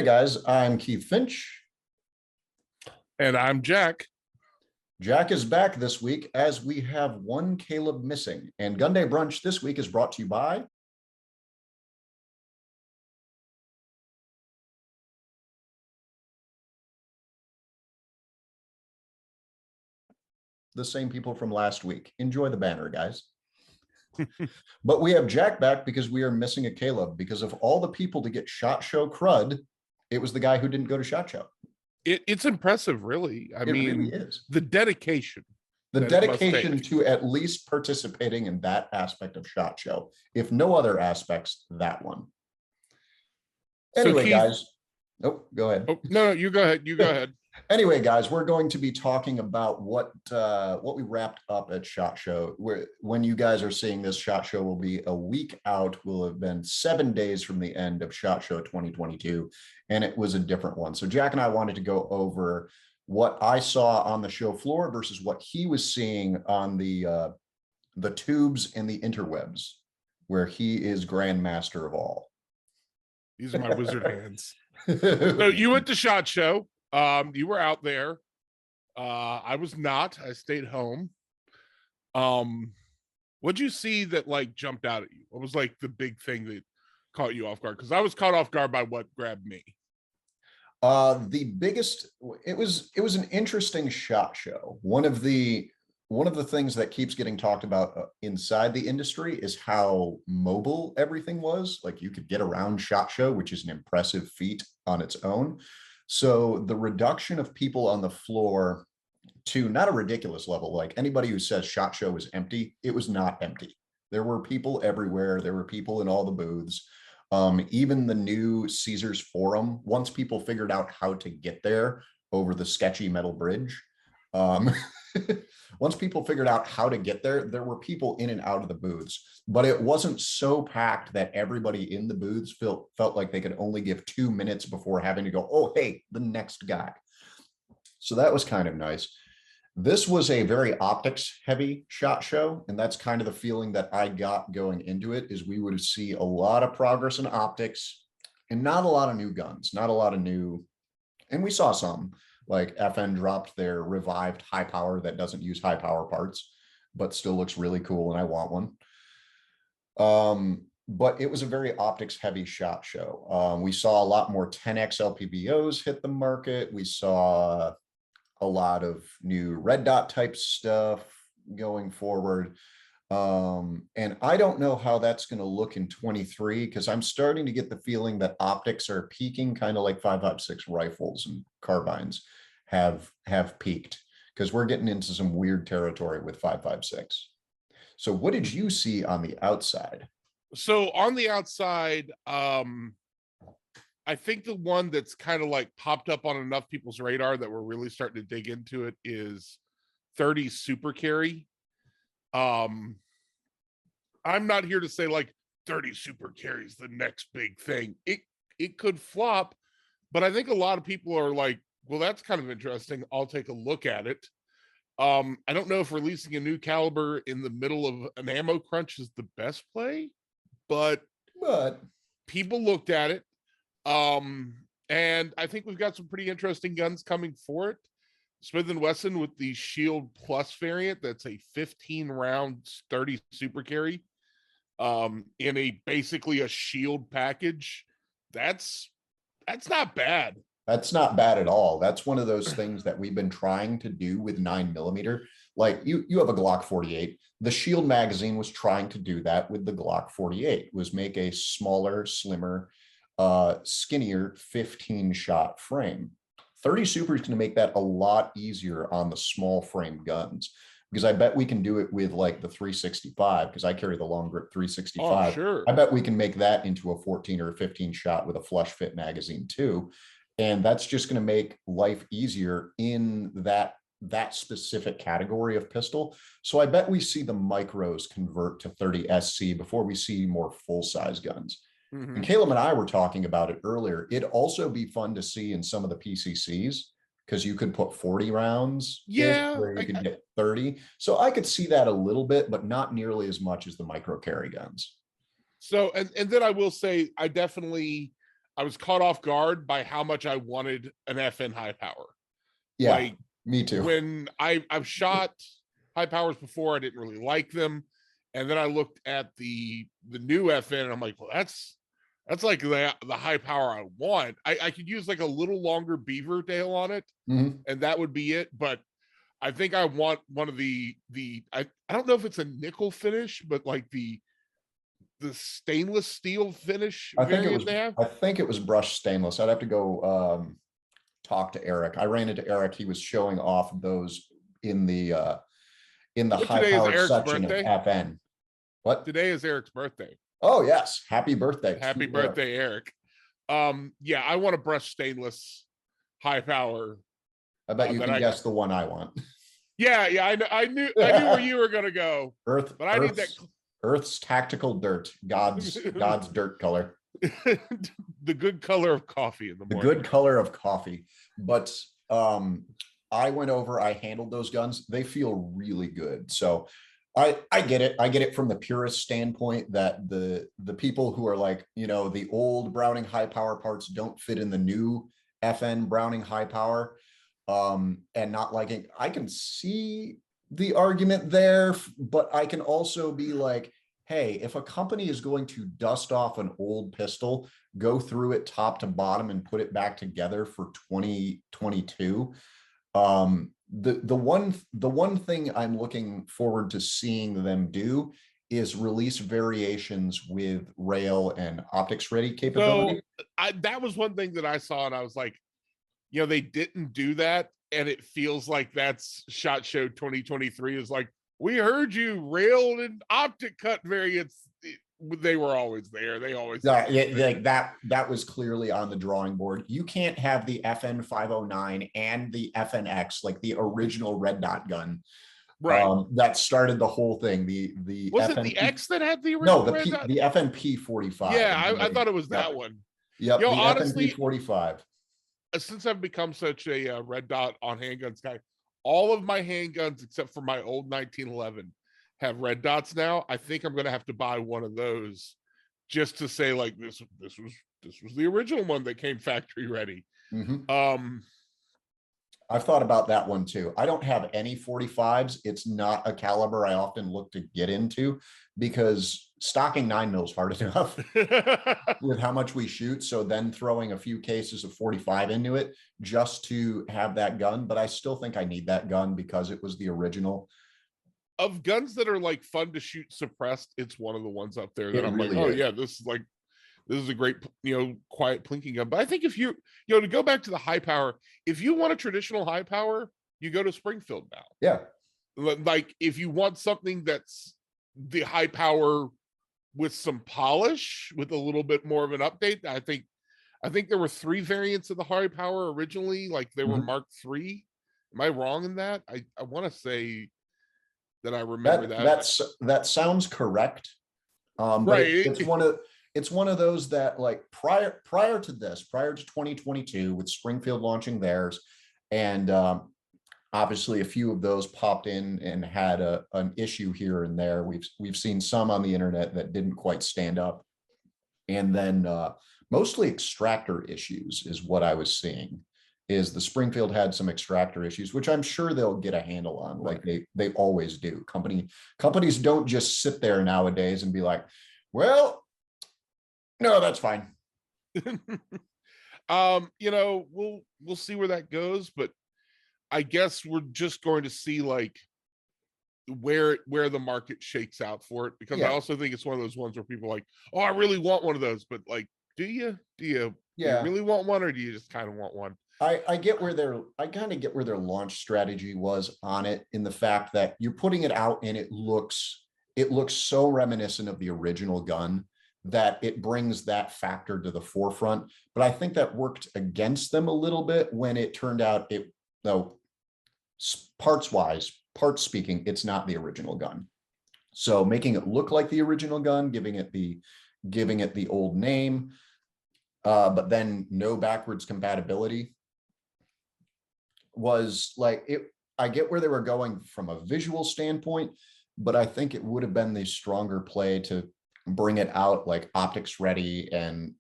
Hey guys, I'm Keith Finch. And I'm Jack. Jack is back this week as we have one Caleb missing. And Gunday Brunch this week is brought to you by the same people from last week. Enjoy the banner, guys. But we have Jack back because we are missing a Caleb, because of all the people to get SHOT Show crud, it was the guy who didn't go to SHOT Show. It's impressive, really. I mean, really is. The dedication to at least participating in that aspect of SHOT Show. If no other aspects, that one. Anyway, Keith, guys. Oh, go ahead. Oh, no, you go ahead. You go ahead. Anyway, guys, we're going to be talking about what we wrapped up at SHOT Show. When you guys are seeing this, SHOT Show will be a week out. Will have been 7 days from the end of SHOT Show 2022, and it was a different one. So Jack and I wanted to go over what I saw on the show floor versus what he was seeing on the tubes and the interwebs, where he is grandmaster of all. These are my wizard hands. So you went to SHOT Show. You were out there. I was not. I stayed home. What'd you see that like jumped out at you? What was like the big thing that caught you off guard? Because I was caught off guard by what grabbed me. The biggest, it was an interesting SHOT Show. One of the things that keeps getting talked about inside the industry is how mobile everything was. Like, you could get around SHOT Show, which is an impressive feat on its own. So the reduction of people on the floor to not a ridiculous level, like anybody who says SHOT Show is empty, it was not empty. There were people everywhere. There were people in all the booths. Even the new Caesars Forum, once people figured out how to get there over the sketchy metal bridge, once people figured out how to get there, there were people in and out of the booths, but it wasn't so packed that everybody in the booths felt like they could only give 2 minutes before having to go, oh, hey, the next guy. So that was kind of nice. This was a very optics heavy SHOT Show. And that's kind of the feeling that I got going into it, is we would see a lot of progress in optics and not a lot of new guns, not a lot of new, and we saw some. Like FN dropped their revived high power that doesn't use high power parts, but still looks really cool, and I want one. But it was a very optics heavy SHOT Show. We saw a lot more 10x LPBOs hit the market. We saw a lot of new red dot type stuff going forward. And I don't know how that's going to look in 23, because I'm starting to get the feeling that optics are peaking, kind of like 5.56 rifles and carbines have peaked, because we're getting into some weird territory with 5.56. So what did you see on the outside? So on the outside, I think the one that's kind of like popped up on enough people's radar that we're really starting to dig into it is 30 Super Carry. I'm not here to say like 30 Super Carry is the next big thing. It could flop, but I think a lot of people are like, well, that's kind of interesting. I'll take a look at it. I don't know if releasing a new caliber in the middle of an ammo crunch is the best play, but people looked at it. And I think we've got some pretty interesting guns coming for it. Smith & Wesson with the Shield Plus variant, that's a 15 round 30 Super Carry in a basically a shield package. That's not bad. That's not bad at all. That's one of those things that we've been trying to do with 9mm. Like you have a Glock 48. The Shield magazine was trying to do that with the Glock 48, was make a smaller, slimmer, skinnier 15-shot frame. 30 Super is going to make that a lot easier on the small frame guns, because I bet we can do it with like the 365, because I carry the long grip 365. Oh, sure. I bet we can make that into a 14 or a 15 shot with a flush fit magazine too. And that's just going to make life easier in that specific category of pistol. So I bet we see the micros convert to 30 SC before we see more full-size guns. Mm-hmm. And Caleb and I were talking about it earlier. It'd also be fun to see in some of the PCCs, because you could put 40 rounds, where you could get 30. So I could see that a little bit, but not nearly as much as the micro carry guns. So, and then I will say, I definitely, I was caught off guard by how much I wanted an FN high power. Yeah, Like me too. when I've shot high powers before, I didn't really like them. And then I looked at the new FN and I'm like, well, that's like the high power I want. I could use like a little longer beaver tail on it, Mhm. and that would be it. But I think I want one of the I don't know if it's a nickel finish, but like the stainless steel finish variant they have. I think it was brushed stainless. I'd have to go talk to Eric. I ran into Eric. He was showing off those in the What high today is powered Eric's section of birthday? FN. What? Today is Eric's birthday. Oh yes, happy birthday. Happy to Eric. birthday, Eric. Yeah, I want a brushed stainless high power. I bet you can guess the one I want. Yeah, I knew where you were gonna go. Earth, but I need that Earth's tactical dirt, God's dirt color. The good color of coffee in the morning. The good color of coffee. But I went over, I handled those guns. They feel really good. So I get it. I get it from the purist standpoint that the people who are like, you know, the old Browning high power parts don't fit in the new FN Browning high power, and not liking. I can see the argument there, but I can also be like, hey, if a company is going to dust off an old pistol, go through it top to bottom and put it back together for 2022, the one thing I'm looking forward to seeing them do is release variations with rail and optics ready capability. So that was one thing that I saw, and I was like, you know, they didn't do that, and it feels like that's SHOT Show 2023 is like, we heard you, rail and optic cut variants. They were always there. They always like that was clearly on the drawing board. You can't have the FN 509 and the FNX, like the original red dot gun, right? That started the whole thing. The was FNP, it the X that had the original no, red dot? the FNP 45. Yeah, I thought it was that one. Yep, you know, the honestly, FNP 45. Since I've become such a red dot on handguns guy, all of my handguns except for my old 1911 have red dots now. I think I'm gonna have to buy one of those just to say like this was the original one that came factory ready. Mm-hmm. I've thought about that one too. I don't have any 45s. It's not a caliber I often look to get into because stocking 9mm is hard enough with how much we shoot. So then throwing a few cases of 45 into it just to have that gun. But I still think I need that gun because it was the original. Of guns that are like fun to shoot suppressed, it's one of the ones up there that I'm really like, oh yeah, this is a great, you know, quiet plinking gun. But I think if you know, to go back to the high power, if you want a traditional high power, you go to Springfield now. Yeah. Like if you want something that's the high power with some polish, with a little bit more of an update, I think there were 3 variants of the high power originally. Like they were Mark III. Am I wrong in that? I want to say that I remember that sounds correct. But right. it's one of those that like prior to 2022 with Springfield launching theirs, and obviously a few of those popped in and had an issue here and there. We've seen some on the internet that didn't quite stand up, and then mostly extractor issues is what I was seeing. Is the Springfield had some extractor issues, which I'm sure they'll get a handle on, like they always do. Companies don't just sit there nowadays and be like, well, no, that's fine. You know, we'll see where that goes, but I guess we're just going to see like where the market shakes out for it, because I also think it's one of those ones where people are like, oh, I really want one of those, but like, do you really want one, or do you just kind of want one? I kind of get where their launch strategy was on it, in the fact that you're putting it out and it looks so reminiscent of the original gun that it brings that factor to the forefront. But I think that worked against them a little bit when it turned out parts speaking, it's not the original gun. So making it look like the original gun, giving it the old name, but then no backwards compatibility was like it. I get where they were going from a visual standpoint, but I think it would have been the stronger play to bring it out like optics ready and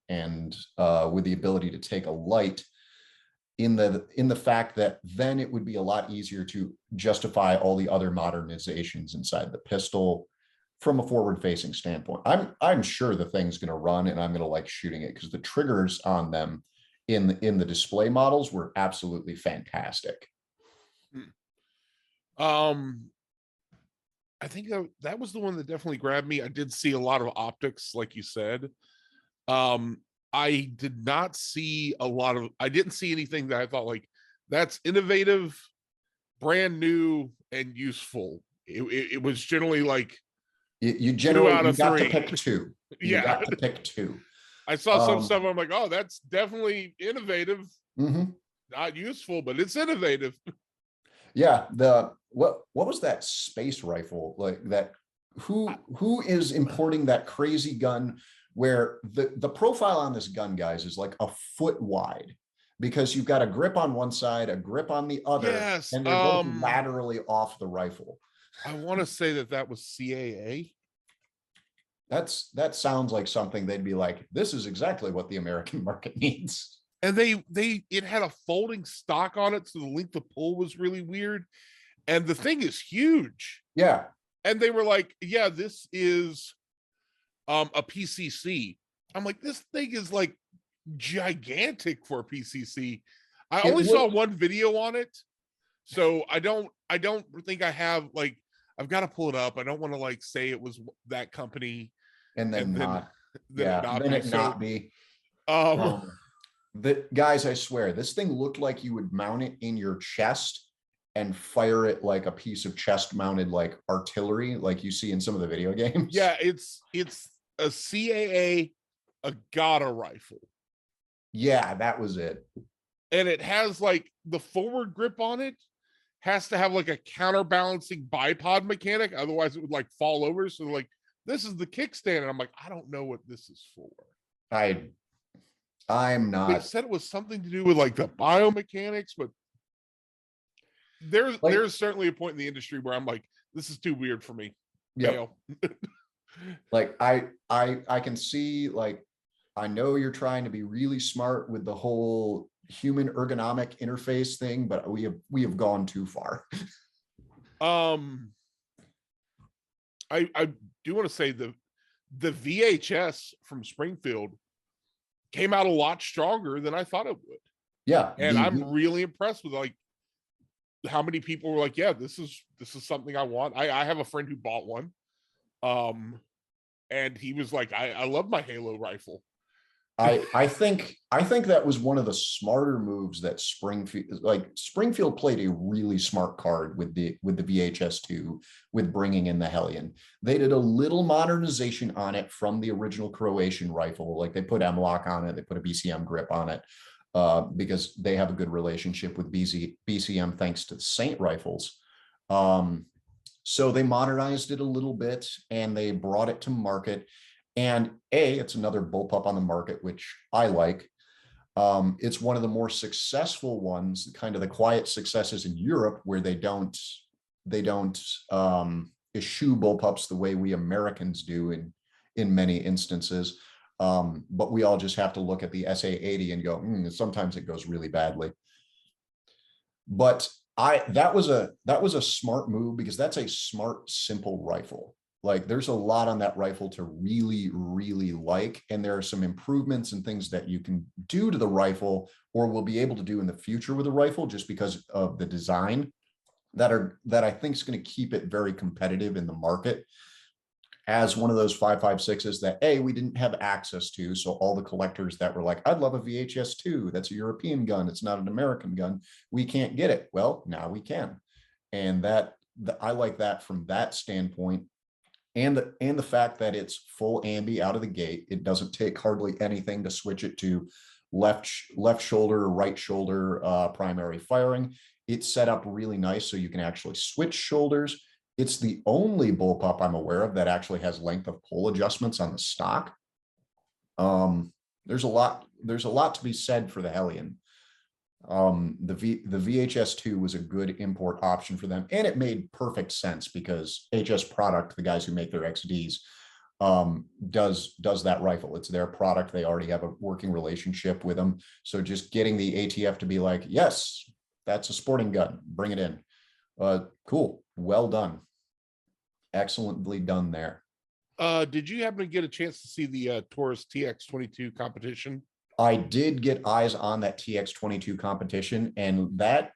with the ability to take a light, in the fact that then it would be a lot easier to justify all the other modernizations inside the pistol from a forward facing standpoint. I'm sure the thing's going to run and I'm going to like shooting it, because the triggers on them in the display models were absolutely fantastic. I think that was the one that definitely grabbed me. I did see a lot of optics, like you said. I did not see I didn't see anything that I thought like that's innovative, brand new, and useful. It was generally like you generally 2 out of got 3. to pick 2. You Yeah. got to pick 2. I saw some stuff. I'm like, oh, that's definitely innovative. Mm-hmm. Not useful, but it's innovative. Yeah. What was that space rifle like that? Who is importing that crazy gun where the profile on this gun, guys, is like a foot wide, because you've got a grip on one side, a grip on the other, Yes, and they're both laterally off the rifle. I want to say that was CAA. That sounds like something they'd be like, this is exactly what the American market needs. And it had a folding stock on it, so the length of pull was really weird. And the thing is huge. Yeah. And they were like, yeah, this is a PCC. I'm like, this thing is like gigantic for a PCC. I only saw one video on it, so I don't think I have, like, I've got to pull it up. I don't want to like say it was that company and then not be. The guys, I swear, this thing looked like you would mount it in your chest and fire it like a piece of chest mounted like artillery, like you see in some of the video games. Yeah, it's a CAA Agata rifle. Yeah, that was it. And it has like the forward grip on it has to have like a counterbalancing bipod mechanic, otherwise it would like fall over. So like, this is the kickstand, and I'm like, I don't know what this is for. I'm not. They said it was something to do with like the biomechanics, but there's certainly a point in the industry where I'm like, this is too weird for me. Yeah. Like I can see, like, I know you're trying to be really smart with the whole human ergonomic interface thing, but we have gone too far. I do want to say the VHS from Springfield came out a lot stronger than I thought it would. Yeah. And I'm really impressed with like how many people were like, yeah, this is something I want. I have a friend who bought one. And he was like, I love my Halo rifle. I think that was one of the smarter moves that Springfield played a really smart card with the VHS2 with bringing in the Hellion. They did a little modernization on it from the original Croatian rifle. Like they put M-lock on it, they put a BCM grip on it, because they have a good relationship with BCM thanks to the Saint rifles. So they modernized it a little bit and they brought it to market. And it's another bullpup on the market, which I like. It's one of the more successful ones, kind of the quiet successes in Europe, where they don't eschew bullpups the way we Americans do in many instances. But we all just have to look at the SA80 and go, sometimes it goes really badly. But that was a smart move, because that's a smart, simple rifle. Like there's a lot on that rifle to really, really like. And there are some improvements and things that you can do to the rifle, or will be able to do in the future with the rifle, just because of the design that I think is going to keep it very competitive in the market as one of those 5.56s that we didn't have access to. So all the collectors that were like, I'd love a VHS2, that's a European gun, it's not an American gun, we can't get it. Well, now we can. And I like that from that standpoint. And the fact that it's full ambi out of the gate. It doesn't take hardly anything to switch it to left shoulder, right shoulder primary firing. It's set up really nice so you can actually switch shoulders. It's the only bullpup I'm aware of that actually has length of pull adjustments on the stock. There's a lot to be said for the Hellion. The VHS2 was a good import option for them, and it made perfect sense because HS Product, the guys who make their XDs, does that rifle. It's their product. They already have a working relationship with them. So just getting the ATF to be like, yes, that's a sporting gun, bring it in. Cool. Well done. Excellently done there. Did you happen to get a chance to see the Taurus TX22 competition? I did get eyes on that TX22 competition, and that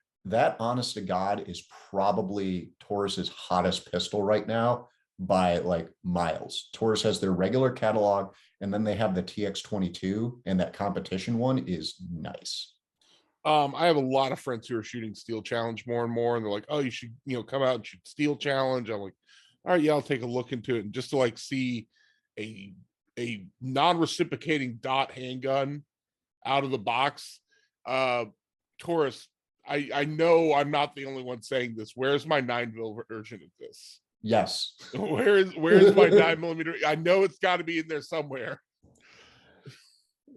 honest to God is probably Taurus's hottest pistol right now by like miles. Taurus has their regular catalog, and then they have the TX22, and that competition one is nice. I have a lot of friends who are shooting Steel Challenge more and more, and they're like, "Oh, you should, come out and shoot Steel Challenge." I'm like, "All right, yeah, I'll take a look into it." And just to like see a non-reciprocating dot handgun out of the box, Taurus. I know I'm not the only one saying this. Where's my 9mm version of this? Yes. Where's my 9mm? I know it's got to be in there somewhere.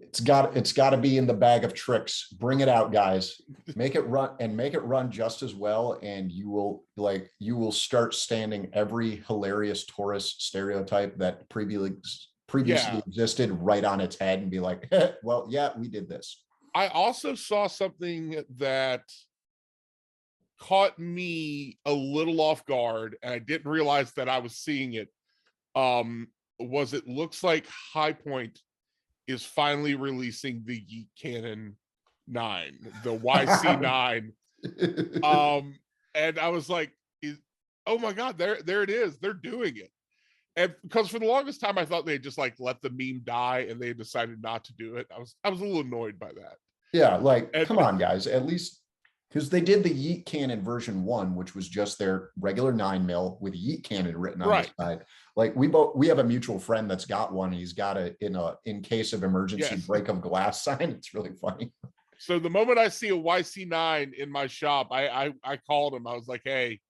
It's got to be in the bag of tricks. Bring it out, guys. Make it run just as well, and you will start standing every hilarious Taurus stereotype that previously existed right on its head and be like, well, yeah, we did this. I also saw something that caught me a little off guard, and I didn't realize that I was seeing it. It looks like High Point is finally releasing the Yeet Cannon 9, the YC9. And I was like, oh my God, there it is. They're doing it. And because for the longest time, I thought they just like let the meme die and they decided not to do it. I was a little annoyed by that. Yeah, like, come on, guys, at least, because they did the Yeet Cannon version 1, which was just their regular 9mm with Yeet Cannon written on the side. Like we have a mutual friend that's got one. He's got it in case of emergency break of glass sign. It's really funny. So the moment I see a YC9 in my shop, I called him. I was like, hey,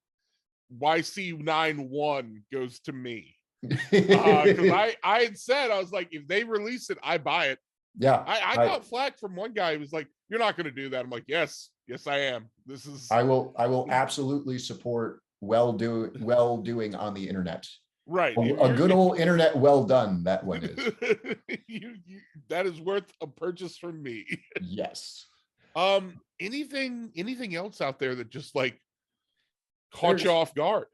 YC91 goes to me. Because I had said, I was like, if they release it, I buy it. Yeah. I got flack from one guy who was like, you're not going to do that. I'm like, yes, I am. I will absolutely support well doing on the internet. Right. A good old internet well done, that one is. That is worth a purchase from me. Yes. Anything else out there that just like caught you off guard?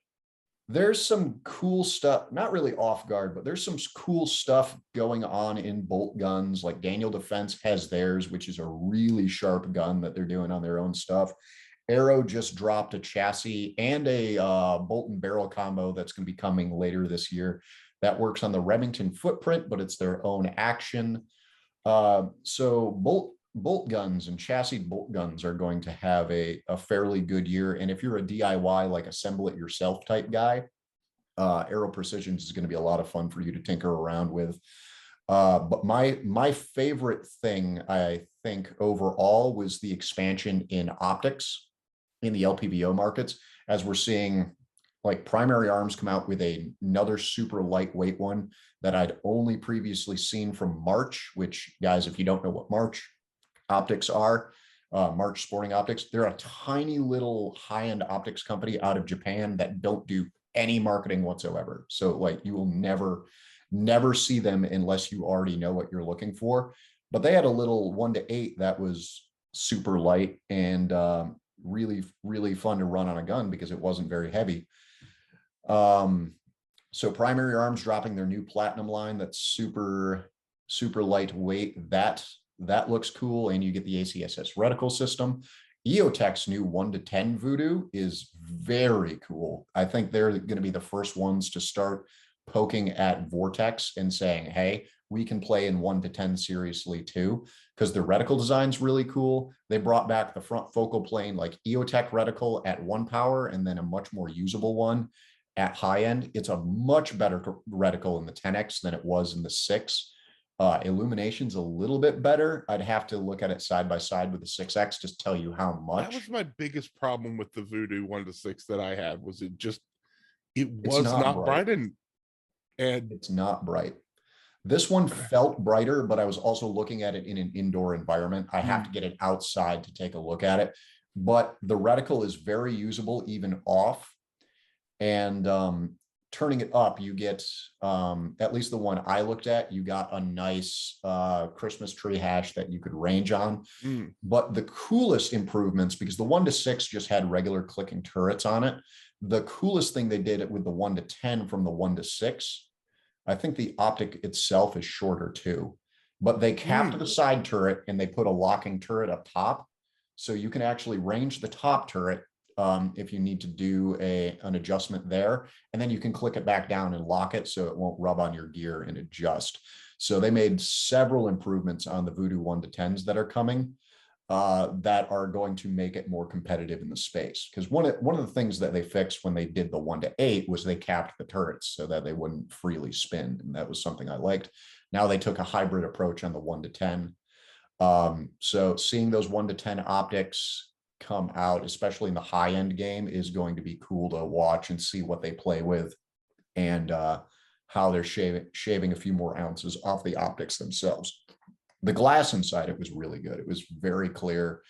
There's some cool stuff, not really off guard, but there's some cool stuff going on in bolt guns. Like Daniel Defense has theirs, which is a really sharp gun that they're doing on their own stuff. Arrow just dropped a chassis and a bolt and barrel combo that's going to be coming later this year. That works on the Remington footprint, but it's their own action. So bolt guns and chassis bolt guns are going to have a fairly good year. And if you're a DIY, like assemble it yourself type guy, Aero Precisions is going to be a lot of fun for you to tinker around with. But my favorite thing, I think, overall was the expansion in optics in the LPVO markets, as we're seeing like Primary Arms come out with another super lightweight one that I'd only previously seen from March, which, guys, if you don't know what March optics are, March Sporting Optics, they're a tiny little high-end optics company out of Japan that don't do any marketing whatsoever. So like you will never see them unless you already know what you're looking for. But they had a little 1-8 that was super light and really fun to run on a gun because it wasn't very heavy. So Primary Arms dropping their new Platinum line that's super lightweight. That looks cool, and you get the ACSS reticle system. EOTech's new 1-10 Voodoo is very cool. I think they're going to be the first ones to start poking at Vortex and saying, hey, we can play in 1-10 seriously too, because the reticle design's really cool. They brought back the front focal plane like EOTech reticle at 1 power and then a much more usable one at high end. It's a much better reticle in the 10X than it was in the 6. Illumination's a little bit better. I'd have to look at it side by side with the 6X to tell you how much. That was my biggest problem with the Voodoo 1-6 that I had, was it was not bright, and it's not bright. This one felt brighter, but I was also looking at it in an indoor environment. I have to get it outside to take a look at it, but the reticle is very usable even off. And turning it up, you get, at least the one I looked at, you got a nice Christmas tree hash that you could range on. But the coolest improvements, because the 1 to 6 just had regular clicking turrets on it, the coolest thing they did it with the 1 to 10 from the 1 to 6, I think the optic itself is shorter too, but they capped the side turret and they put a locking turret up top. So you can actually range the top turret if you need to do an adjustment there, and then you can click it back down and lock it so it won't rub on your gear and adjust. So they made several improvements on the Voodoo 1 to 10s that are coming that are going to make it more competitive in the space. Because one of the things that they fixed when they did the 1 to 8 was they capped the turrets so that they wouldn't freely spin, and that was something I liked. Now they took a hybrid approach on the 1 to 10. So seeing those 1 to 10 optics come out, especially in the high end game, is going to be cool to watch and see what they play with, and how they're shaving a few more ounces off the optics themselves. The glass inside it was really good. It was very clear.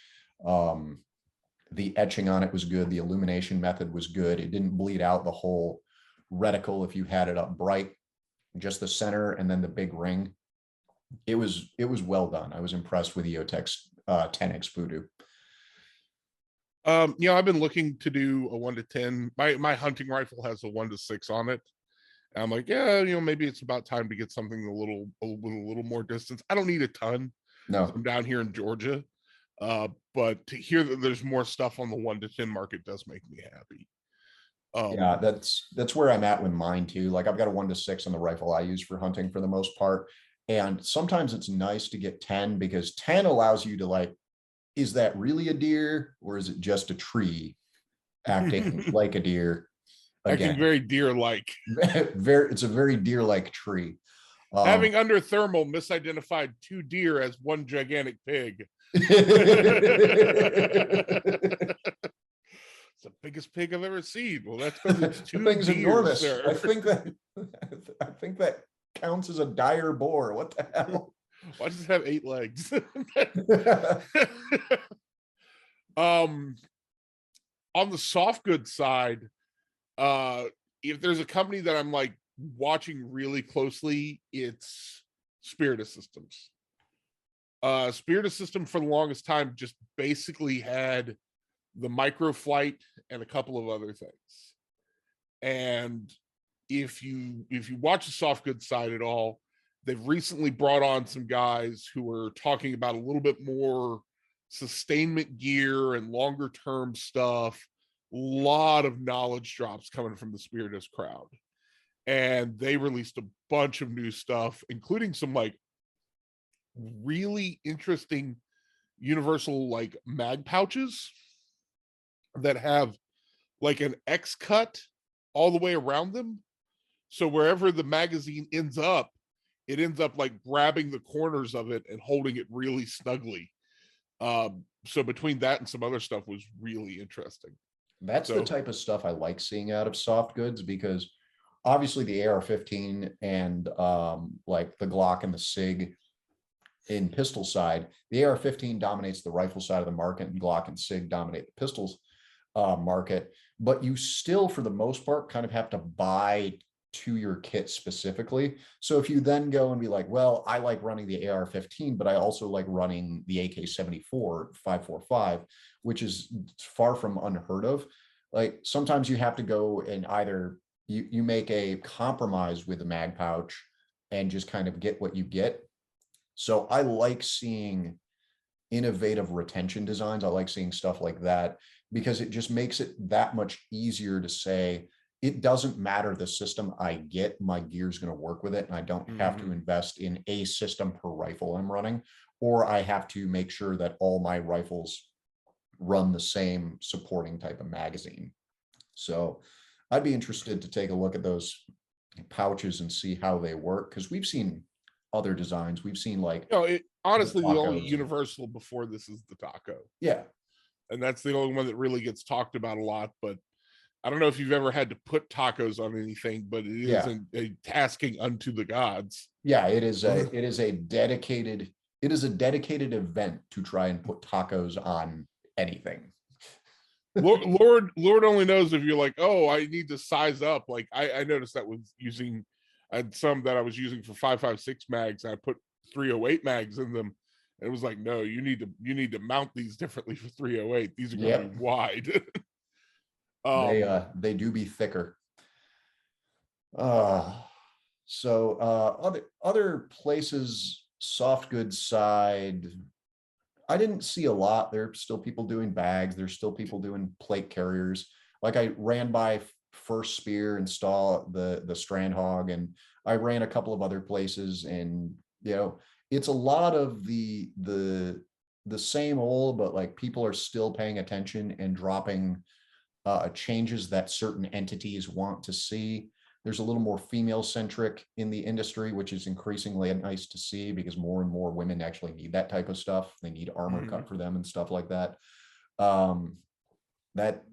The etching on it was good. The illumination method was good. It didn't bleed out the whole reticle if you had it up bright, just the center and then the big ring. It was well done. I was impressed with EOTech's 10X Voodoo. I've been looking to do a 1 to 10. My hunting rifle has a 1 to 6 on it. And I'm like, yeah, maybe it's about time to get something with a little more distance. I don't need a ton. No, I'm down here in Georgia. But to hear that there's more stuff on the 1 to 10 market does make me happy. Yeah, that's where I'm at with mine too. Like I've got a 1 to 6 on the rifle I use for hunting for the most part. And sometimes it's nice to get 10 because 10 allows you to like, is that really a deer or is it just a tree acting like a deer? Again, Acting very deer-like. It's a very deer-like tree. Having under thermal misidentified 2 deer as one gigantic pig. It's the biggest pig I've ever seen. Well, that's because it's 2 the thing's deers, enormous. sir. I think that counts as a dire boar. What the hell? Why does it have 8 legs? On the soft goods side, if there's a company that I'm like watching really closely, it's Spirit Systems. Spirit System for the longest time just basically had the microflight and a couple of other things. And if you watch the soft goods side at all, they've recently brought on some guys who are talking about a little bit more sustainment gear and longer term stuff. A lot of knowledge drops coming from the Spiritus crowd. And they released a bunch of new stuff, including some like really interesting universal like mag pouches that have like an X cut all the way around them. So wherever the magazine ends up, it ends up like grabbing the corners of it and holding it really snugly. So between that and some other stuff was really interesting. That's the type of stuff I like seeing out of soft goods, because obviously the AR-15 and like the Glock and the Sig in pistol side, the AR-15 dominates the rifle side of the market, and Glock and Sig dominate the pistols market. But you still, for the most part, kind of have to buy to your kit specifically. So if you then go and be like, well, I like running the AR-15, but I also like running the AK-74 545, which is far from unheard of. Like sometimes you have to go and either you make a compromise with the mag pouch and just kind of get what you get. So I like seeing innovative retention designs. I like seeing stuff like that because it just makes it that much easier to say, it doesn't matter the system I get, my gear is going to work with it. And I don't have to invest in a system per rifle I'm running, or I have to make sure that all my rifles run the same supporting type of magazine. So I'd be interested to take a look at those pouches and see how they work, because we've seen other designs. We've seen like, honestly, the only universal before this is the taco. Yeah. And that's the only one that really gets talked about a lot. But I don't know if you've ever had to put tacos on anything, but it is a tasking unto the gods. Yeah, it is a dedicated event to try and put tacos on anything. Lord only knows if you're like, oh, I need to size up. Like I noticed that was using, I had some that I was using for 5.56 mags. I put 308 mags in them. And it was like, no, you need to mount these differently for 308. These are going to be Yep. wide. They do be thicker. So other places, soft goods side, I didn't see a lot. There's still people doing bags. There's still people doing plate carriers. Like I ran by First Spear and saw the Strand Hog, and I ran a couple of other places, and it's a lot of the same old, but like people are still paying attention and dropping changes that certain entities want to see. There's a little more female centric in the industry, which is increasingly nice to see because more and more women actually need that type of stuff. They need armor cut for them and stuff like that.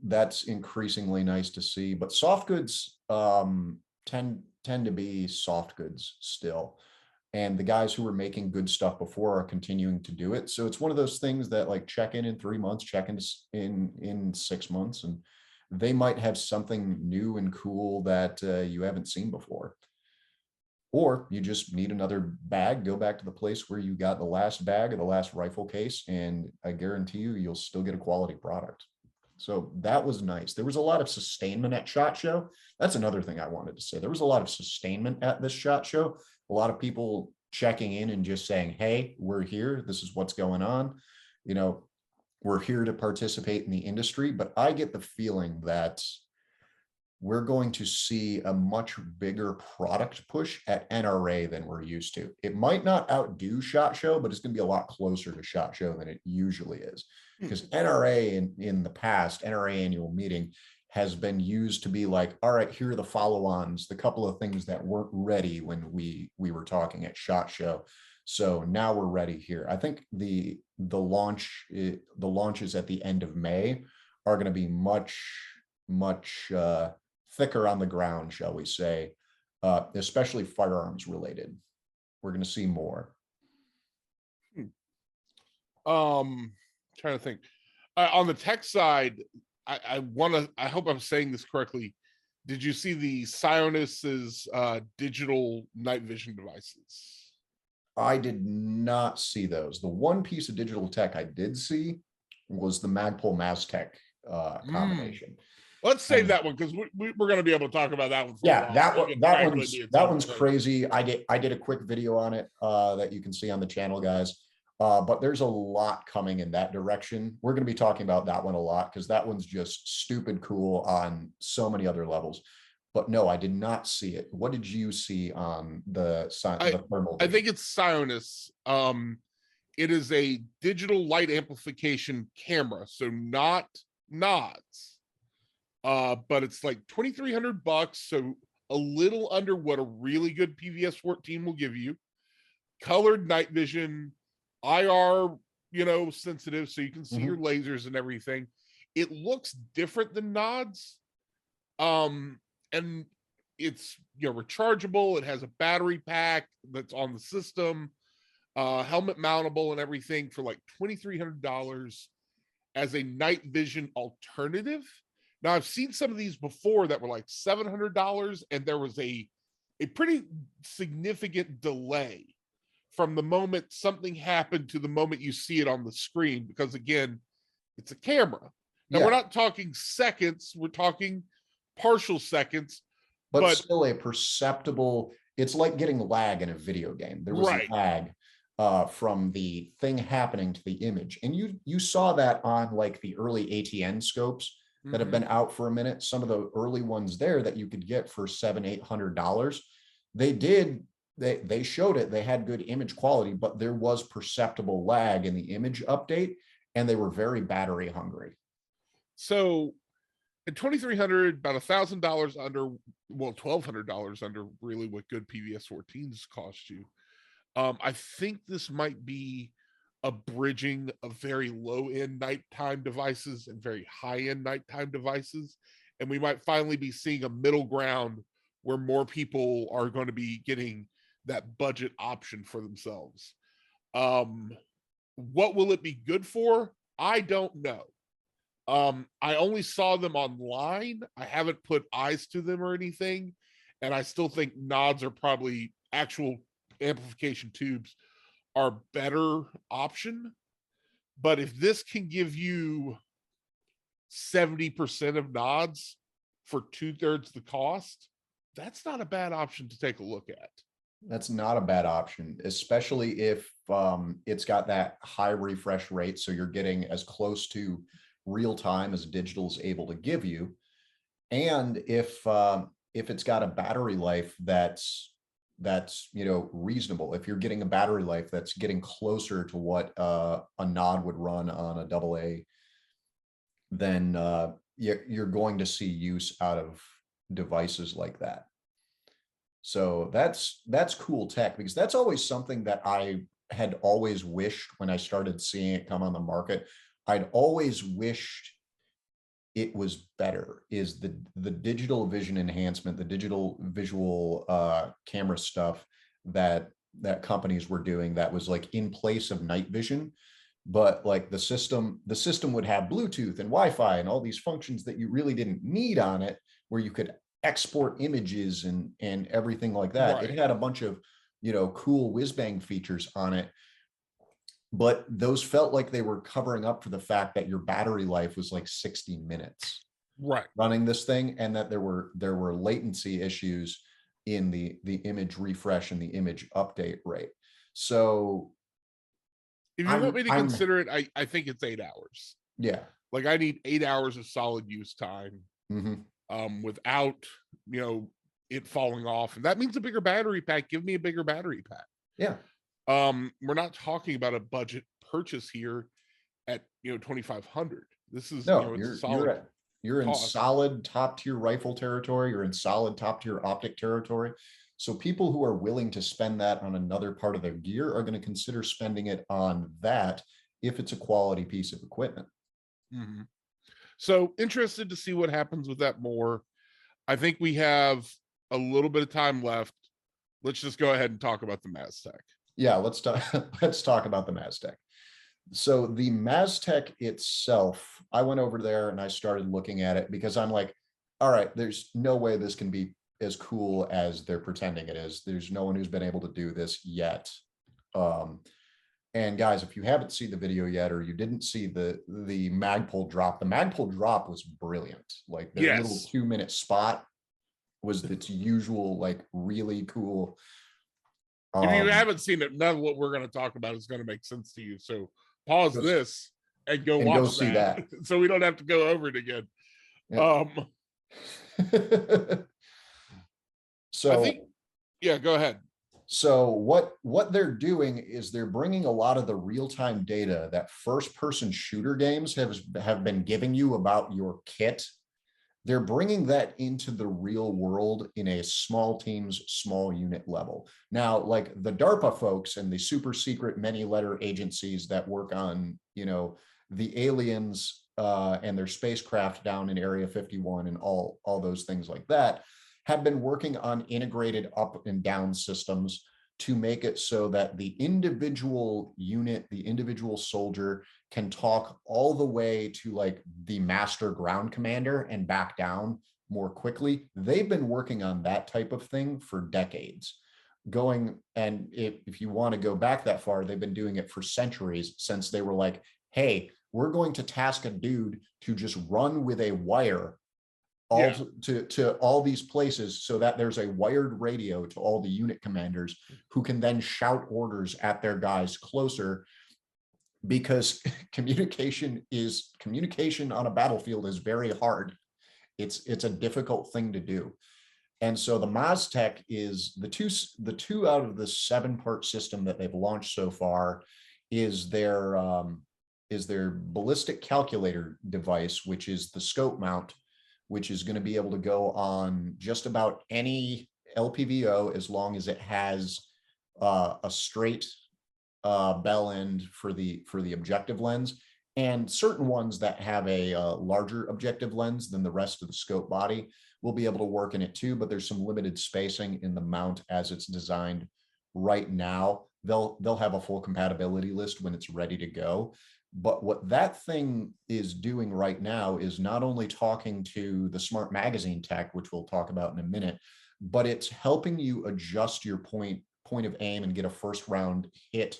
That's increasingly nice to see. But soft goods tend to be soft goods still. And the guys who were making good stuff before are continuing to do it. So it's one of those things that like check in 3 months, check in 6 months, and they might have something new and cool that you haven't seen before. Or you just need another bag, go back to the place where you got the last bag or the last rifle case, and I guarantee you'll still get a quality product. So that was nice. There was a lot of sustainment at SHOT Show. That's another thing I wanted to say. There was a lot of sustainment at this SHOT Show. A lot of people checking in and just saying, hey, we're here. This is what's going on. We're here to participate in the industry. But I get the feeling that we're going to see a much bigger product push at NRA than we're used to. It might not outdo SHOT Show, but it's going to be a lot closer to SHOT Show than it usually is. Because NRA in the past, NRA annual meeting has been used to be like, all right, here are the follow-ons, the couple of things that weren't ready when we were talking at SHOT Show. So now we're ready here. I think the launches at the end of May are going to be much thicker on the ground, shall we say, especially firearms related. We're going to see more. Trying to think. On the tech side, I hope I'm saying this correctly. Did you see the Sionis's digital night vision devices? I did not see those. The one piece of digital tech I did see was the Magpul Maztec combination. Let's save that one because we're going to be able to talk about that one. Yeah, that one's crazy. I did a quick video on it that you can see on the channel, guys. But there's a lot coming in that direction. We're going to be talking about that one a lot because that one's just stupid cool on so many other levels. But no, I did not see it. What did you see on the thermal vision? I think it's Sionis. It is a digital light amplification camera, so not nods. But it's like $2,300, so a little under what a really good PVS 14 will give you. Colored night vision, IR, sensitive, so you can see your lasers and everything. It looks different than nods. And it's rechargeable. It has a battery pack that's on the system, helmet mountable and everything for like $2,300 as a night vision alternative. Now I've seen some of these before that were like $700, and there was a pretty significant delay from the moment something happened to the moment you see it on the screen, because again, it's a camera. Now we're not talking seconds, we're talking partial seconds, but still a perceptible. It's like getting lag in a video game. There was a lag from the thing happening to the image, and you saw that on like the early ATN scopes that have been out for a minute. Some of the early ones there that you could get for $700-800, they showed it. They had good image quality, but there was perceptible lag in the image update, and they were very battery hungry. So at $2,300, about $1,000 under, well, $1,200 under really what good PVS 14s cost you. I think this might be a bridging of very low-end nighttime devices and very high-end nighttime devices. And we might finally be seeing a middle ground where more people are going to be getting that budget option for themselves. What will it be good for? I don't know. I only saw them online. I haven't put eyes to them or anything. And I still think nods are probably actual amplification tubes are better option. But if this can give you 70% of nods for 2/3 the cost, that's not a bad option to take a look at. That's not a bad option, especially if it's got that high refresh rate. So you're getting as close to real time as digital is able to give you. And if it's got a battery life that's reasonable, if you're getting a battery life that's getting closer to what a nod would run on a AA, then you're going to see use out of devices like that. So that's cool tech, because that's always something that I had always wished when I started seeing it come on the market. I'd always wished it was better, is the digital vision enhancement, the digital visual camera stuff that companies were doing that was like in place of night vision. But like the system would have Bluetooth and Wi-Fi and all these functions that you really didn't need on it, where you could export images and everything like that. Right. It had a bunch of, cool whiz bang features on it, but those felt like they were covering up for the fact that your battery life was like 60 minutes Right. running this thing, and that there were latency issues in the image refresh and the image update rate. So if you want me to consider it, I think it's 8 hours. Yeah. Like I need 8 hours of solid use time. Without, it falling off. And that means a bigger battery pack. Give me a bigger battery pack. Yeah. We're not talking about a budget purchase here at, 2,500. This is, No, you're in cost. solid top tier rifle territory. You're in solid top tier optic territory. So people who are willing to spend that on another part of their gear are going to consider spending it on that if it's a quality piece of equipment. So interested to see what happens with that more. I think we have a little bit of time left. Let's just go ahead and talk about the Maztec. Yeah, let's talk about the Maztec. So the Maztec itself, I went over there and I started looking at it because I'm like, all right, there's no way this can be as cool as they're pretending it is. There's no one who's been able to do this yet. And guys, if you haven't seen the video yet, or you didn't see the Magpul drop, the Magpul drop was brilliant. Like their little 2-minute spot was its usual, like really cool. If you haven't seen it, none of what we're going to talk about is going to make sense to you. So pause this and go watch see that. So we don't have to go over it again. Yep. So I think, yeah, go ahead. So what they're doing is they're bringing a lot of the real-time data that first-person shooter games have been giving you about your kit. They're bringing that into the real world in a small teams, small unit level. Now, like the DARPA folks and the super secret many-letter agencies that work on, the aliens and their spacecraft down in Area 51 and all those things like that, have been working on integrated up and down systems to make it so that the individual unit, the individual soldier can talk all the way to like the master ground commander and back down more quickly. They've been working on that type of thing for decades. And if you want to go back that far, they've been doing it for centuries, since they were like, hey, we're going to task a dude to just run with a wire to all these places, so that there's a wired radio to all the unit commanders who can then shout orders at their guys closer, because communication on a battlefield is very hard. It's a difficult thing to do. And so the Maztec is the two out of the 7-part system that they've launched so far is their ballistic calculator device, which is the scope mount, which is going to be able to go on just about any LPVO as long as it has a straight bell end for the objective lens, and certain ones that have a larger objective lens than the rest of the scope body will be able to work in it too, but there's some limited spacing in the mount as it's designed right now. They'll have a full compatibility list when it's ready to go. But what that thing is doing right now is not only talking to the smart magazine tech, which we'll talk about in a minute, but it's helping you adjust your point of aim and get a first round hit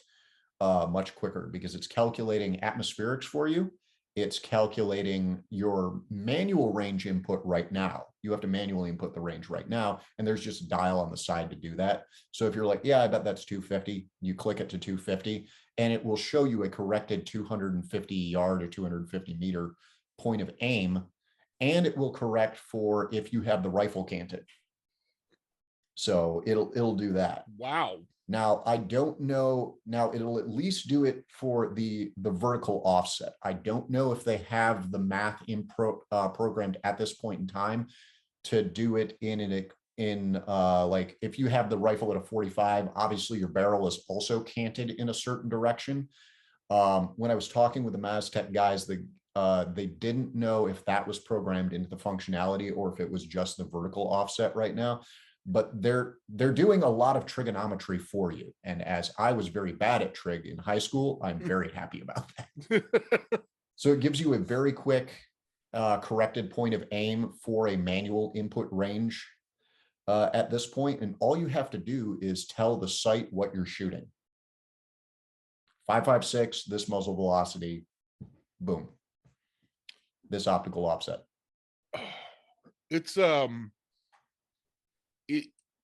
much quicker, because it's calculating atmospherics for you. It's calculating your manual range input right now. You have to manually input the range right now, and there's just a dial on the side to do that. So if you're like, yeah, I bet that's 250, you click it to 250, and it will show you a corrected 250 yard or 250 meter point of aim, and it will correct for if you have the rifle canted. So it'll do that. Wow. Now, I don't know. Now, it'll at least do it for the vertical offset. I don't know if they have the math programmed at this point in time to do it in like if you have the rifle at a 45, obviously your barrel is also canted in a certain direction. When I was talking with the Maztec guys, they didn't know if that was programmed into the functionality or if it was just the vertical offset right now. But they're doing a lot of trigonometry for you. And as I was very bad at trig in high school, I'm very happy about that. So it gives you a very quick corrected point of aim for a manual input range at this point. And all you have to do is tell the sight what you're shooting. 5.56, this muzzle velocity, boom. This optical offset. It's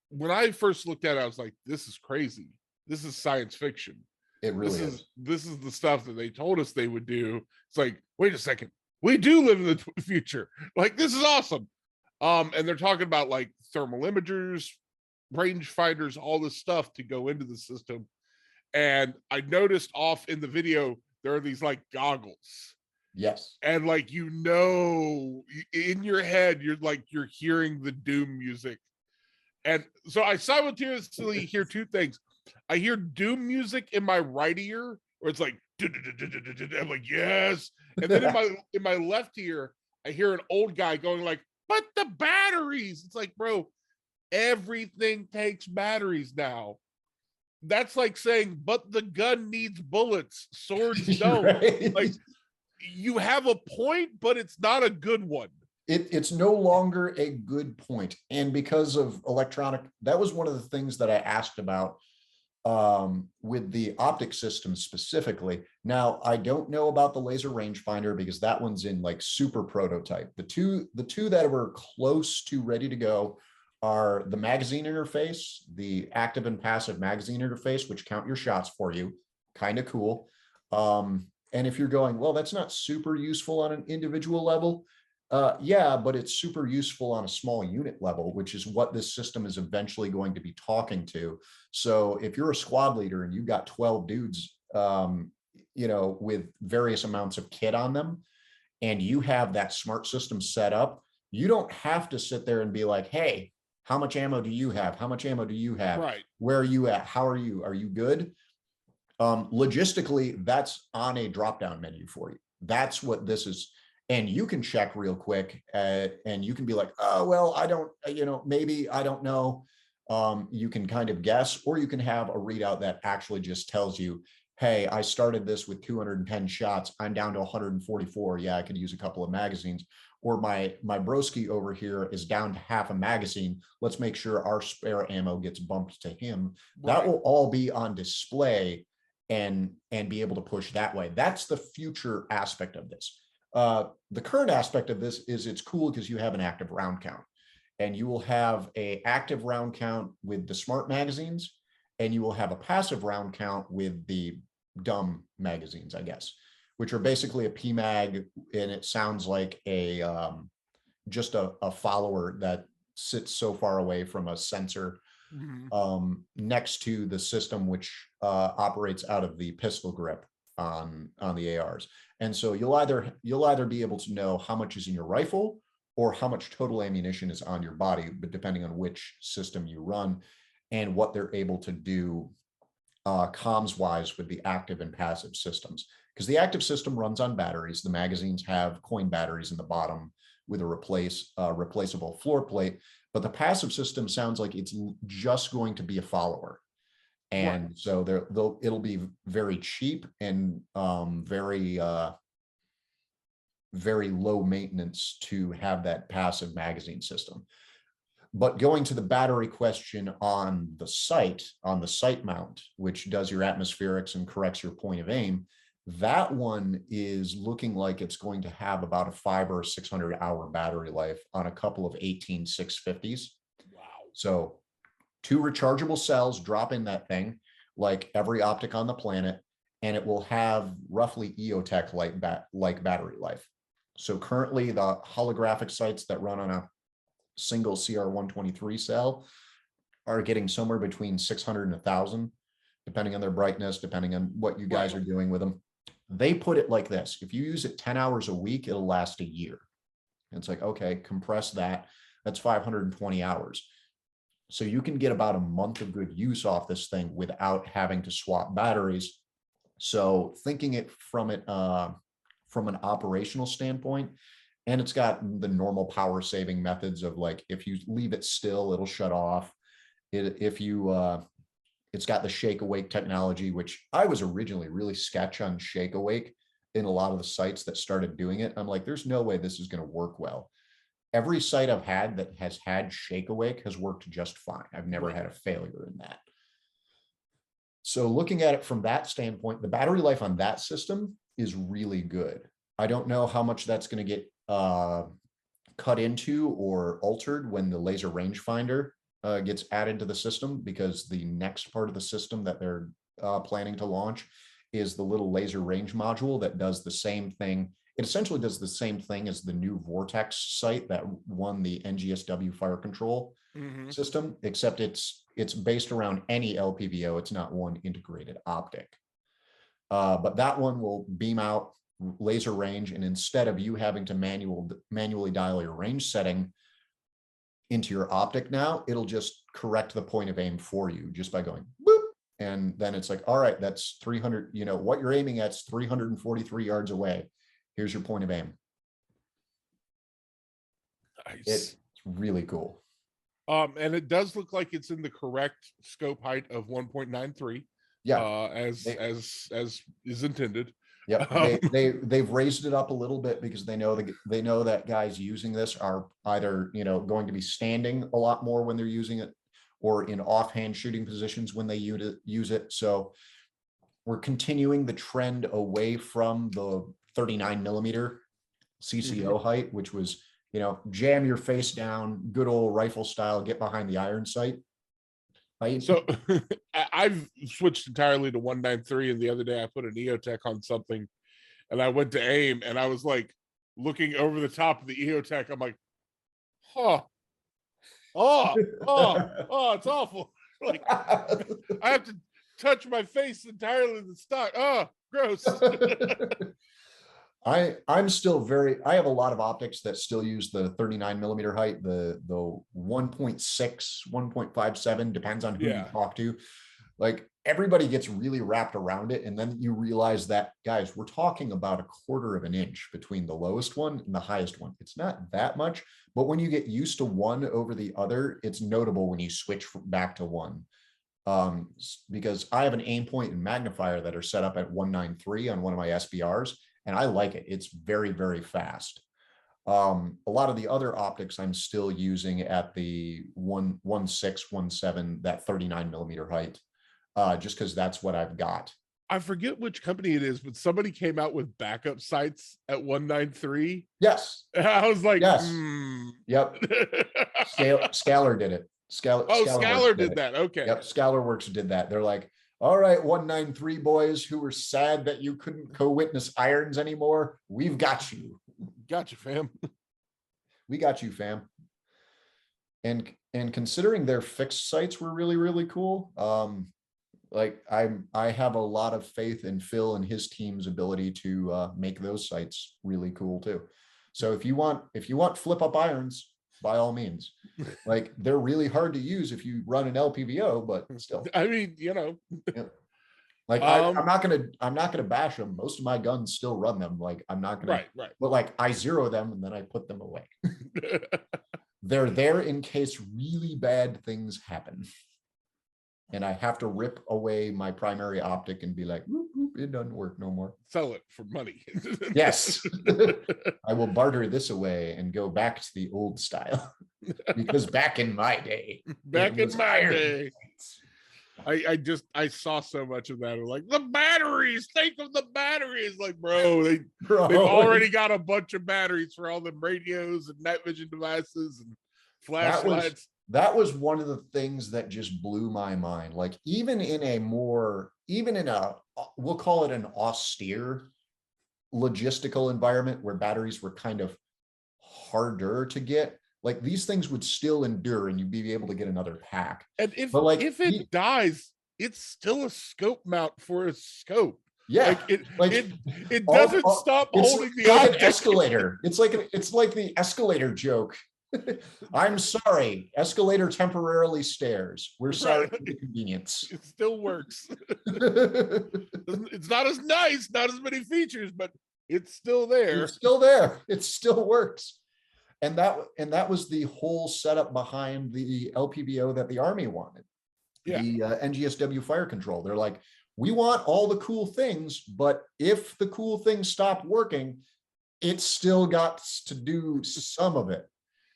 when I first looked at it, I was like, this is crazy. This is science fiction. It really is. This is the stuff that they told us they would do. It's like, wait a second, we do live in the future. Like, this is awesome. And they're talking about like thermal imagers, range finders, all this stuff to go into the system. And I noticed off in the video, there are these like goggles. Yes. And like, you know, in your head, you're hearing the Doom music. And so I simultaneously hear two things. I hear Doom music in my right ear, where it's like, I'm like, yes. And then in my left ear, I hear an old guy going like, but the batteries. It's like, bro, everything takes batteries now. That's like saying, but the gun needs bullets, swords don't. Right. Like, you have a point, but it's not a good one. It's no longer a good point. And because of electronic, that was one of the things that I asked about with the optic system specifically. Now, I don't know about the laser rangefinder because that one's in like super prototype. The two that were close to ready to go are the magazine interface, the active and passive magazine interface, which count your shots for you. Kind of cool. And if you're going, well, that's not super useful on an individual level. Yeah, but it's super useful on a small unit level, which is what this system is eventually going to be talking to. So if you're a squad leader and you've got 12 dudes, you know, with various amounts of kit on them, and you have that smart system set up, you don't have to sit there and be like, hey, how much ammo do you have? How much ammo do you have? Right. Where are you at? How are you? Are you good? Logistically, that's on a drop-down menu for you. That's what this is. And you can check real quick and you can be like, oh, well, I don't, you know, maybe I don't know. You can kind of guess, or you can have a readout that actually just tells you, hey, I started this with 210 shots. I'm down to 144. Yeah, I could use a couple of magazines. Or my broski over here is down to half a magazine. Let's make sure our spare ammo gets bumped to him. Right. That will all be on display and be able to push that way. That's the future aspect of this. The current aspect of this is it's cool because you have an active round count, and you will have a active round count with the smart magazines, and you will have a passive round count with the dumb magazines, I guess, which are basically a PMag, and it sounds like a just a follower that sits so far away from a sensor next to the system, which operates out of the pistol grip on the ARs. And so you'll either be able to know how much is in your rifle or how much total ammunition is on your body, but depending on which system you run and what they're able to do comms wise with the active and passive systems. Because the active system runs on batteries. The magazines have coin batteries in the bottom with a replaceable floor plate, but the passive system sounds like it's just going to be a follower. And so it'll be very cheap and very very low maintenance to have that passive magazine system. But going to the battery question on the sight mount, which does your atmospherics and corrects your point of aim, that one is looking like it's going to have about a 500 or 600 hour battery life on a couple of 18650s. Wow. So 2 rechargeable cells drop in that thing, like every optic on the planet, and it will have roughly EOTech like battery life. So currently the holographic sights that run on a single CR123 cell are getting somewhere between 600 and 1,000, depending on their brightness, depending on what you guys are doing with them. They put it like this: if you use it 10 hours a week, it'll last a year. And it's like, okay, compress that. That's 520 hours. So you can get about a month of good use off this thing without having to swap batteries. So thinking it from an operational standpoint, and it's got the normal power saving methods of, like, if you leave it still, it'll shut off. It's got the shake awake technology, which I was originally really sketch on shake awake in a lot of the sites that started doing it. I'm like, there's no way this is going to work well. Every site I've had that has had shake awake has worked just fine. I've never had a failure in that. So looking at it from that standpoint, the battery life on that system is really good. I don't know how much that's going to get cut into or altered when the laser rangefinder gets added to the system, because the next part of the system that they're planning to launch is the little laser range module that does the same thing. It essentially does the same thing as the new Vortex sight that won the NGSW fire control system, except it's based around any LPVO. It's not one integrated optic. But that one will beam out laser range, and instead of you having to manually dial your range setting into your optic, now it'll just correct the point of aim for you just by going boop. And then it's like, all right, that's 300, what you're aiming at's 343 yards away. Here's your point of aim. Nice. It's really cool. And it does look like it's in the correct scope height of 1.93. Yeah. As is intended. Yep. They've raised it up a little bit because they know that guys using this are either, going to be standing a lot more when they're using it, or in offhand shooting positions when they use it. So we're continuing the trend away from the 39 millimeter CCO height, which was, jam your face down, good old rifle style, get behind the iron sight. So I've switched entirely to 193, and the other day I put an EOTech on something and I went to aim and I was like looking over the top of the EOTech. I'm like, it's awful. Like, I have to touch my face entirely to the stock. Oh, gross. I'm still I have a lot of optics that still use the 39 millimeter height, the 1.6, 1.57, depends on who you talk to. Like, everybody gets really wrapped around it. And then you realize that, guys, we're talking about 1/4 of an inch between the lowest one and the highest one. It's not that much, but when you get used to one over the other, it's notable when you switch back to one. Because I have an aim point and magnifier that are set up at 193 on one of my SBRs. And I like it. It's very, very fast. A lot of the other optics I'm still using at the 1.6, 1.7, that 39 millimeter height, just because that's what I've got. I forget which company it is, but somebody came out with backup sights at 193. Yes. And I was like, yes. Yep. Scalar did it. Scalar did that. Okay. Yep. ScalarWorks did that. They're like, all right, 193 boys who were sad that you couldn't co-witness irons anymore, we've got you. Got you, fam. We got you, fam. And considering their fixed sites were really, really cool. Like, I have a lot of faith in Phil and his team's ability to make those sites really cool too. So if you want flip up irons, by all means. Like, they're really hard to use if you run an LPVO, but still. I mean, Yeah. Like, I'm not gonna bash them. Most of my guns still run them. Like, I'm not gonna right. But like, I zero them and then I put them away. They're there in case really bad things happen. and I have to rip away my primary optic and be like, whoop, whoop, it doesn't work no more. Sell it for money. Yes. I will barter this away and go back to the old style. Because back in my day, I saw so much of that. Like, the batteries, think of the batteries. Like, bro, they've already got a bunch of batteries for all the radios and night vision devices and flashlights. That was one of the things that just blew my mind. Like, even in a, we'll call it an austere logistical environment where batteries were kind of harder to get, like, these things would still endure and you'd be able to get another pack. And if it dies, it's still a scope mount for a scope. Yeah, it doesn't stop holding the like an escalator. It's like the escalator joke. I'm sorry, escalator temporarily stairs. We're sorry for the inconvenience. It still works. It's not as nice, not as many features, but it's still there. It's still there. It still works. And that was the whole setup behind the LPBO that the Army wanted. Yeah. The NGSW fire control. They're like, we want all the cool things, but if the cool things stop working, it's still got to do some of it.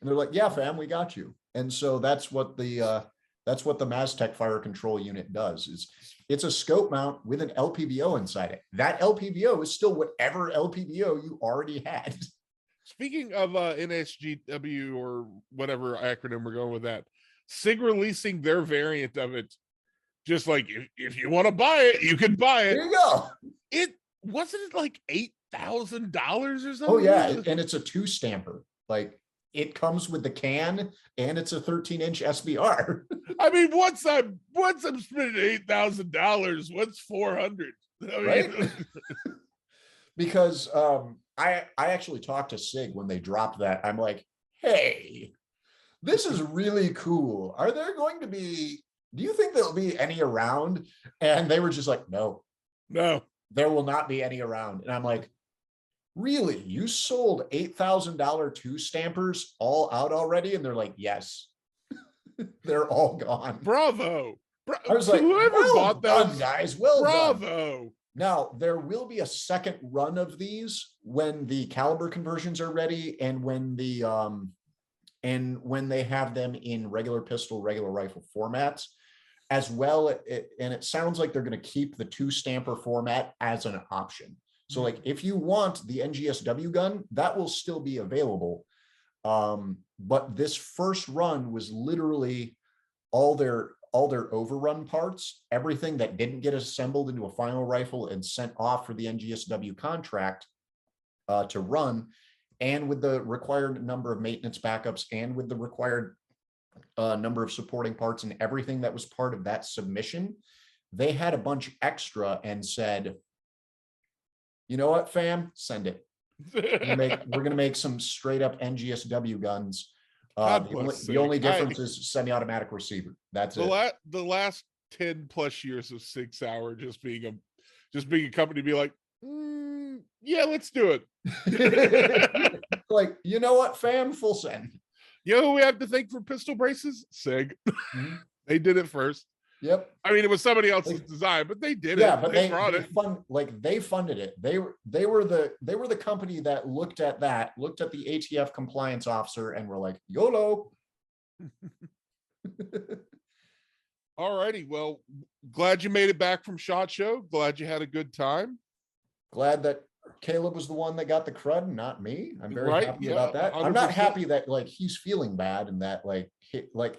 And they're like, yeah, fam, we got you. And so that's what the Maztec fire control unit does. It's a scope mount with an LPBO inside it. That LPBO is still whatever LPBO you already had. Speaking of NSGW or whatever acronym we're going with, that Sig releasing their variant of it, just like, if you want to buy it, you can buy it. There you go. It wasn't like $8,000 or something. Oh yeah, and it's a 2-stamper. Like, it comes with the can and it's a 13-inch SBR. I mean, once I'm spending $8,000, what's $400? Right? Because I actually talked to Sig when they dropped that. I'm like, hey, this is really cool. Are there going to be, do you think there'll be any around? And they were just like, no, there will not be any around. And I'm like, really? You sold $8,000 2-stampers all out already? And they're like, yes. They're all gone. Bravo. I was like, whoever bought those, guys, well bravo. Done. Now, there will be a second run of these when the caliber conversions are ready and when the when they have them in regular pistol, regular rifle formats as well. And it sounds like they're going to keep the 2-stamper format as an option. So like, if you want the NGSW gun, that will still be available. But this first run was literally all their overrun parts, everything that didn't get assembled into a final rifle and sent off for the NGSW contract to run, and with the required number of maintenance backups and with the required number of supporting parts and everything that was part of that submission, they had a bunch extra and said, you know what, fam, send it. We're going to make some straight up NGSW guns. The only difference is semi-automatic receiver. That's it. The last 10 plus years of Sig Sauer just being a company, be like, yeah, let's do it. Like, you know what, fam, full send. You know who we have to thank for pistol braces? Sig. Mm-hmm. They did it first. Yep. I mean, it was somebody else's design, but they did it. Yeah, but they it. They funded it. They were the company that looked at the ATF compliance officer and were like, YOLO. All righty. Well, glad you made it back from SHOT Show. Glad you had a good time. Glad that Caleb was the one that got the crud and not me. I'm very happy about that. 100%. I'm not happy that like he's feeling bad and that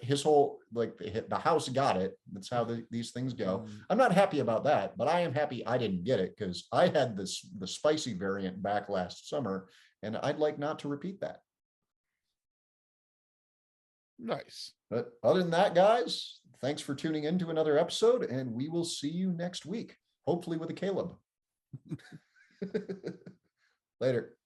his whole the house got it. That's how these things go. I'm not happy about that, but I am happy I didn't get it because I had the spicy variant back last summer, and I'd like not to repeat that. Nice. But other than that, guys, thanks for tuning in to another episode, and we will see you next week, hopefully with a Caleb. Later.